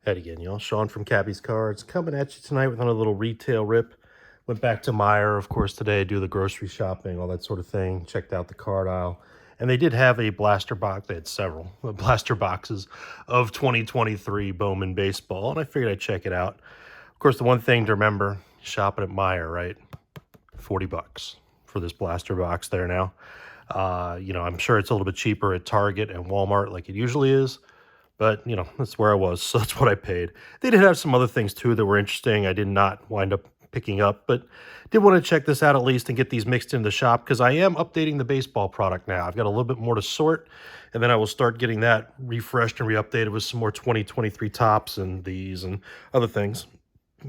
Head again, y'all. Sean from KappisCards coming at you tonight with another little retail rip. Went back to Meijer, of course, today, do the grocery shopping, all that sort of thing. Checked out the card aisle. And they did have a blaster box. They had several blaster boxes of 2023 Bowman baseball. And I figured I'd check it out. Of course, the one thing to remember, shopping at Meijer, right? $40 for this blaster box there now. I'm sure it's a little bit cheaper at Target and Walmart like it usually is. But, that's where I was, so that's what I paid. They did have some other things, too, that were interesting. I did not wind up picking up, but did want to check this out at least and get these mixed into the shop because I am updating the baseball product now. I've got a little bit more to sort, and then I will start getting that refreshed and re-updated with some more 2023 tops and these and other things.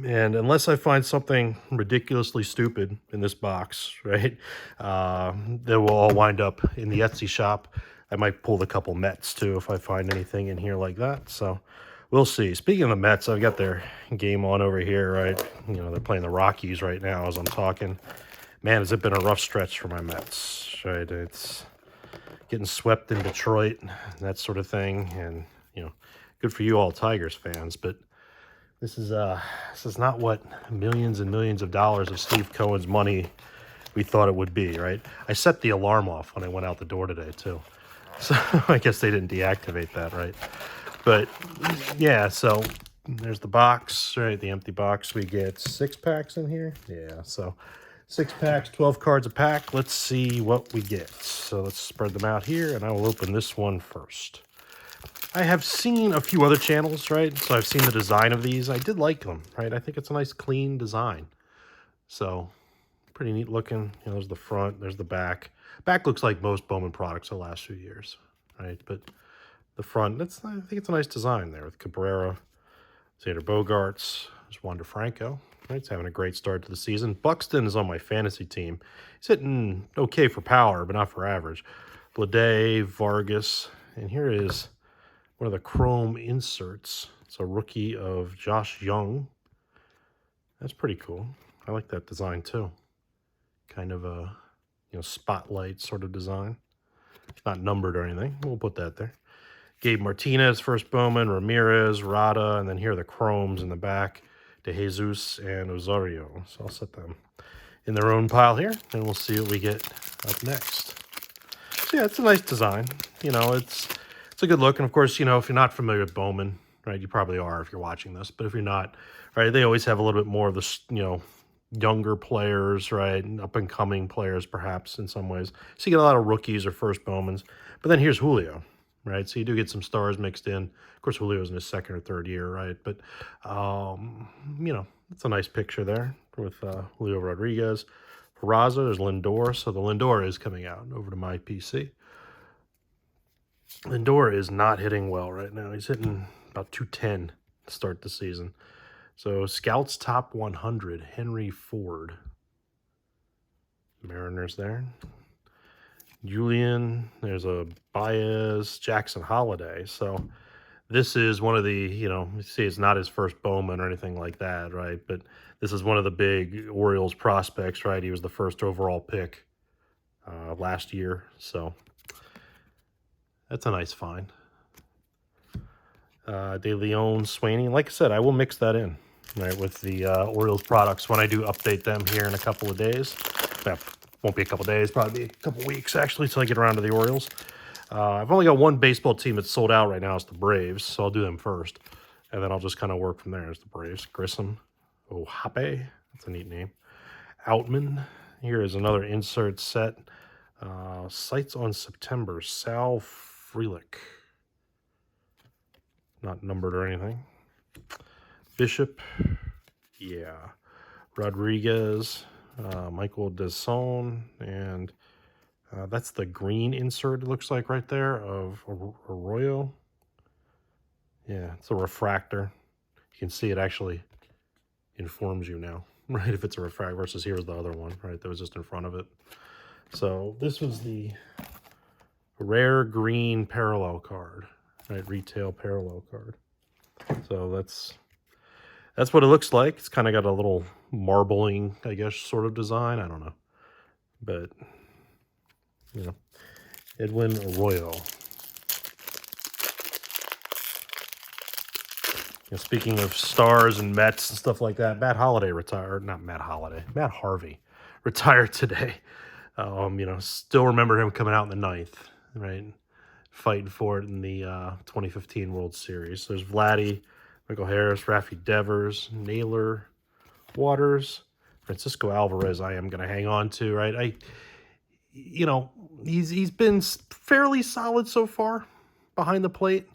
And unless I find something ridiculously stupid in this box, right, they will all wind up in the Etsy shop. I might pull a couple Mets, too, if I find anything in here like that. So we'll see. Speaking of the Mets, I've got their game on over here, right? They're playing the Rockies right now as I'm talking. Man, has it been a rough stretch for my Mets, right? It's getting swept in Detroit, that sort of thing. And, good for you all Tigers fans, but this is not what millions and millions of dollars of Steve Cohen's money we thought it would be, right? I set the alarm off when I went out the door today, too. So I guess they didn't deactivate that, right? But yeah, so there's the box, right? The empty box. We get 6 packs in here. Yeah, so 6 packs, 12 cards a pack. Let's see what we get. So let's spread them out here, and I will open this one first. I have seen a few other channels, right? So I've seen the design of these. I did like them, right? I think it's a nice, clean design. So pretty neat looking. There's the front, there's the back. Back looks like most Bowman products the last few years, right? But the front, I think it's a nice design there with Cabrera, Xander Bogaerts, there's Wander Franco, right? He's having a great start to the season. Buxton is on my fantasy team. He's hitting okay for power, but not for average. Blade, Vargas, and here is one of the chrome inserts. It's a rookie of Josh Young. That's pretty cool. I like that design too. Kind of a spotlight sort of design. It's not numbered or anything. We'll put that there. Gabe Martinez, first Bowman, Ramirez, Rada, and then here are the chromes in the back. De Jesus and Osorio. So I'll set them in their own pile here, and we'll see what we get up next. So yeah, it's a nice design. It's a good look. And of course, if you're not familiar with Bowman, right, you probably are if you're watching this. But if you're not, right, they always have a little bit more of the, younger players, right, and up-and-coming players, perhaps, in some ways. So you get a lot of rookies or first Bowmans. But then here's Julio, right? So you do get some stars mixed in. Of course, Julio's in his second or third year, right? But, it's a nice picture there with Julio Rodriguez. Peraza, there's Lindor. So the Lindor is coming out over to my PC. Lindor is not hitting well right now. He's hitting about 210 to start the season. So, Scouts Top 100, Henry Ford. Mariners there. Julian, there's a Baez, Jackson Holiday. So, this is one of the, you see it's not his first Bowman or anything like that, right? But this is one of the big Orioles prospects, right? He was the first overall pick last year. So, that's a nice find. De Leon, Swaney. Like I said, I will mix that in, right, with the Orioles products when I do update them here in a couple of days. That won't be a couple of days, probably be a couple of weeks, actually, until I get around to the Orioles. I've only got one baseball team that's sold out right now. It's the Braves, so I'll do them first. And then I'll just kind of work from there. It's the Braves. Grissom. Ohape. That's a neat name. Outman. Here is another insert set. Sights on September. Sal Frelick. Not numbered or anything. Bishop. Yeah. Rodriguez. Michael Deson. And that's the green insert, it looks like, right there, of Arroyo. Yeah, it's a refractor. You can see it actually informs you now, right, if it's a refractor versus here's the other one, right, that was just in front of it. So this was the rare green parallel card, right, retail parallel card. So that's what it looks like. It's kind of got a little marbling, I guess, sort of design. I don't know. But, Edwin Arroyo. Speaking of stars and Mets and stuff like that, Matt Harvey retired today. Still remember him coming out in the ninth, right? Fighting for it in the 2015 World Series. So there's Vladdy, Michael Harris, Rafi Devers, Naylor, Waters, Francisco Alvarez. I am going to hang on to, right? He's been fairly solid so far behind the plate.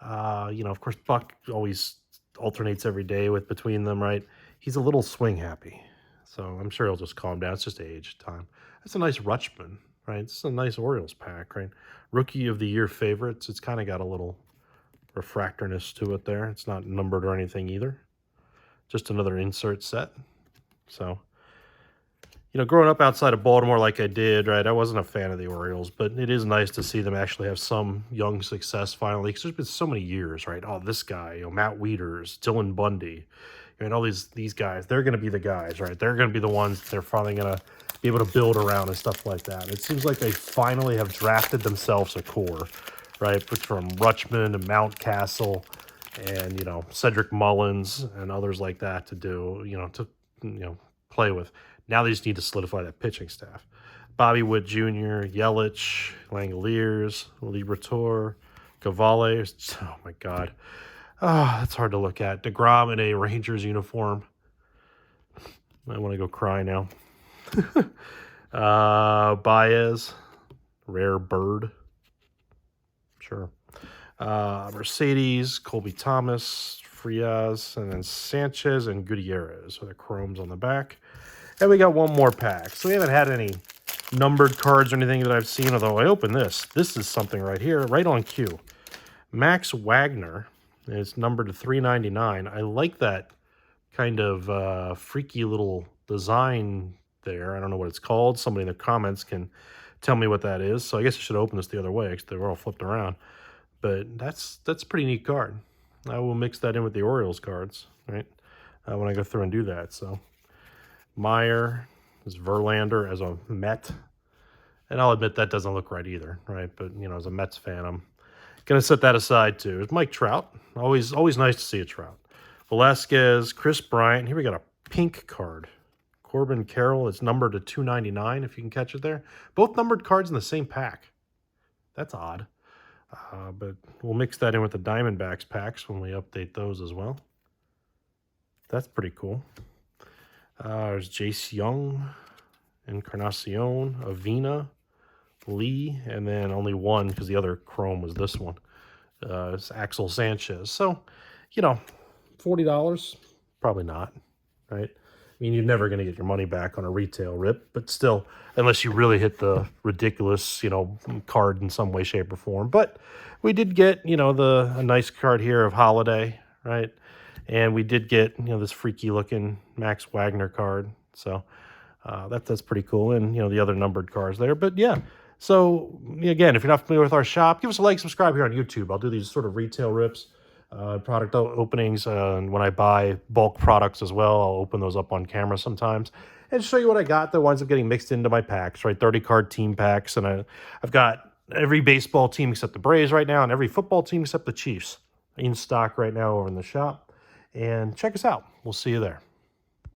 Of course, Buck always alternates every day between them, right? He's a little swing happy, so I'm sure he'll just calm down. It's just age time. That's a nice Rutschman, right? It's a nice Orioles pack, right? Rookie of the Year favorites. It's kind of got a little refractorness to it there. It's not numbered or anything either. Just another insert set. So, growing up outside of Baltimore like I did, right, I wasn't a fan of the Orioles, but it is nice to see them actually have some young success finally, because there's been so many years, right? Oh, this guy, Matt Wieters, Dylan Bundy, all these guys, they're going to be the guys, right? They're going to be the ones they're finally going to be able to build around and stuff like that. It seems like they finally have drafted themselves a core, right? From Rutschman and Mountcastle and, Cedric Mullins and others like that to do, play with. Now they just need to solidify that pitching staff. Bobby Witt Jr., Yelich, Langoliers, Liberatore, Cavales. Oh, my God. That's hard to look at. DeGrom in a Rangers uniform. I want to go cry now. Baez, Rare Bird. Sure. Mercedes, Colby Thomas, Frias, and then Sanchez and Gutierrez with the chromes on the back. And we got one more pack. So we haven't had any numbered cards or anything that I've seen, although I opened this. This is something right here, right on cue. Max Wagner. And it's numbered to 399. I like that kind of freaky little design there. I don't know what it's called. Somebody in the comments can tell me what that is. So I guess I should open this the other way because they were all flipped around. But that's a pretty neat card. I will mix that in with the Orioles cards, right, when I go through and do that. So Meijer is Verlander as a Met. And I'll admit that doesn't look right either, right? But, as a Mets fan, I'm going to set that aside too. There's Mike Trout. Always nice to see a Trout. Velasquez, Chris Bryant. Here we got a pink card. Corbin Carroll. It's numbered to 299 if you can catch it there. Both numbered cards in the same pack. That's odd. But we'll mix that in with the Diamondbacks packs when we update those as well. That's pretty cool. There's Jace Young, Encarnacion, Avina, Lee, and then only one because the other chrome was this one. It's Axel Sanchez. So, $40? Probably not, right? I mean, you're never going to get your money back on a retail rip, but still, unless you really hit the ridiculous, card in some way, shape, or form. But we did get, a nice card here of Holiday, right? And we did get, this freaky-looking Max Wagner card. So that's pretty cool. And, the other numbered cards there. But, yeah. So, again, if you're not familiar with our shop, give us a like, subscribe here on YouTube. I'll do these sort of retail rips. Product openings, and when I buy bulk products as well, I'll open those up on camera sometimes and show you what I got that winds up getting mixed into my packs, right? 30-card team packs, and I've got every baseball team except the Braves right now and every football team except the Chiefs in stock right now over in the shop. And check us out. We'll see you there.